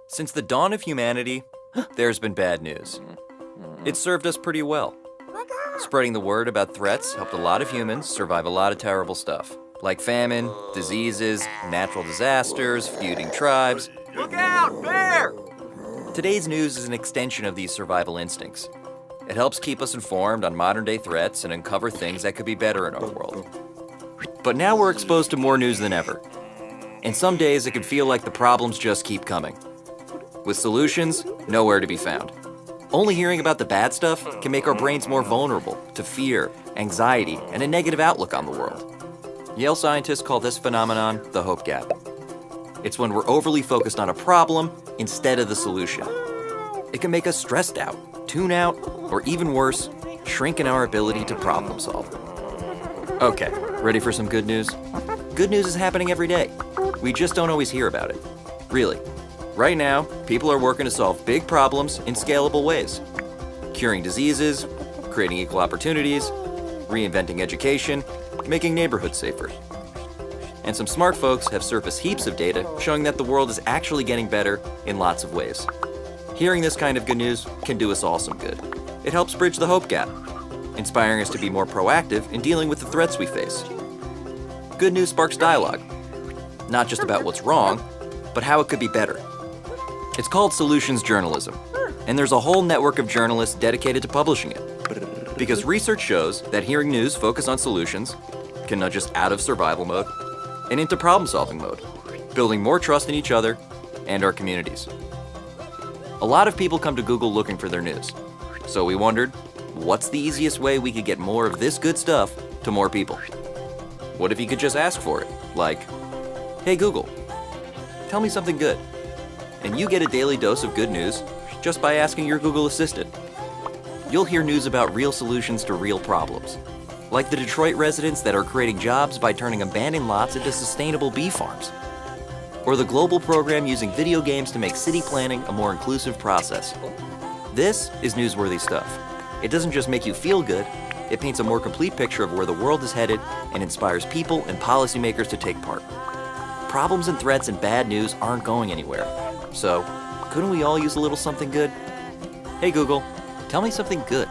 Since the dawn of humanity, there's been bad news. It served us pretty well. Spreading the word about threats helped a lot of humans survive a lot of terrible stuff, like famine, diseases, natural disasters, feuding tribes. Look out, bear! Today's news is an extension of these survival instincts. It helps keep us informed on modern-day threats and uncover things that could be better in our world. But now we're exposed to more news than ever. And some days it can feel like the problems just keep coming. With solutions nowhere to be found. Only hearing about the bad stuff can make our brains more vulnerable to fear, anxiety, and a negative outlook on the world. Yale scientists call this phenomenon the hope gap. It's when we're overly focused on a problem instead of the solution. It can make us stressed out, tune out, or even worse, shrink in our ability to problem solve. Okay, ready for some good news? Good news is happening every day. We just don't always hear about it. Really. Right now, people are working to solve big problems in scalable ways. Curing diseases, creating equal opportunities, reinventing education, making neighborhoods safer. And some smart folks have surfaced heaps of data showing that the world is actually getting better in lots of ways. Hearing this kind of good news can do us all some good. It helps bridge the hope gap, inspiring us to be more proactive in dealing with the threats we face. Good news sparks dialogue, not just about what's wrong, but how it could be better. It's called solutions journalism, and there's a whole network of journalists dedicated to publishing it. Because research shows that hearing news focus on solutions can nudge us out of survival mode and into problem-solving mode, building more trust in each other and our communities. A lot of people come to Google looking for their news, so we wondered, what's the easiest way we could get more of this good stuff to more people? What if you could just ask for it, like, "Hey Google, tell me something good." And you get a daily dose of good news just by asking your Google Assistant. You'll hear news about real solutions to real problems, like the Detroit residents that are creating jobs by turning abandoned lots into sustainable bee farms, or the global program using video games to make city planning a more inclusive process. This is newsworthy stuff. It doesn't just make you feel good, it paints a more complete picture of where the world is headed and inspires people and policymakers to take part. Problems and threats and bad news aren't going anywhere. So, couldn't we all use a little something good? Hey Google, tell me something good.